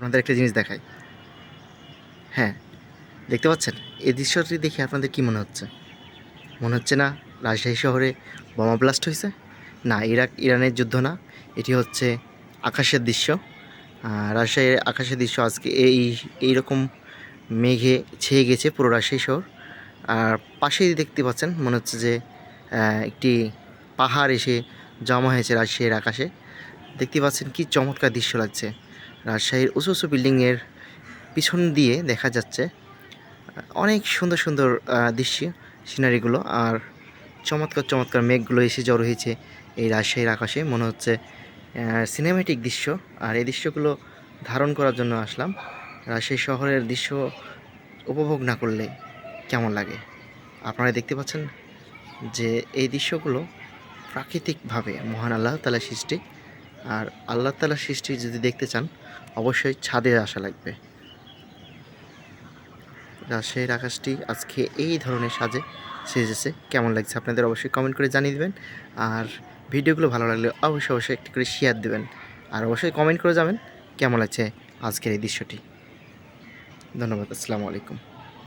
আপনাদের একটা জিনিস দেখাই। হ্যাঁ, দেখতে পাচ্ছেন? এই দৃশ্যটি দেখে আপনাদের কি মনে হচ্ছে? মনে হচ্ছে না রাজশাহী শহরে বোমা ব্লাস্ট হয়েছে? না, ইরানের যুদ্ধ না, এটি হচ্ছে আকাশের দৃশ্য। রাজশাহীর আকাশের দৃশ্য আজকে এইরকম মেঘে ছেয়ে গেছে পুরো রাজশাহী শহর। আর পাশেই দেখতে পাচ্ছেন মনে হচ্ছে যে একটি পাহাড় এসে জমা হয়েছে রাজশাহীর আকাশে। দেখতে পাচ্ছেন কি চমৎকার দৃশ্য লাগছে। রাজশাহীর উঁচু উঁচু বিল্ডিংয়ের পিছন দিয়ে দেখা যাচ্ছে অনেক সুন্দর সুন্দর দৃশ্য, সিনারিগুলো। আর চমৎকার চমৎকার মেঘগুলো এসে জড়ো হয়েছে এই রাজশাহীর আকাশে। মনে হচ্ছে সিনেমেটিক দৃশ্য। আর এই দৃশ্যগুলো ধারণ করার জন্য আসলাম। রাজশাহী শহরের দৃশ্য উপভোগ না করলে কেমন লাগে? আপনারা দেখতে পাচ্ছেন যে এই দৃশ্যগুলো প্রাকৃতিকভাবে মহান আল্লাহ তাআলার সৃষ্টি। আর আল্লাহ তাআলার সৃষ্টি যদি দেখতে চান অবশ্যই ছাদে আসা লাগবে। রাজশাহীর আকাশটি আজকে এই ধরনের সেজেছে। কেমন লাগছে আপনাদের অবশ্যই কমেন্ট করে জানিয়ে দেবেন। আর ভিডিওগুলো ভালো লাগলে অবশ্যই অবশ্যই একটি করে শেয়ার দেবেন। আর অবশ্যই কমেন্ট করে যাবেন কেমন লাগছে আজকের এই দৃশ্যটি। ধন্যবাদ। আসসালামু আলাইকুম।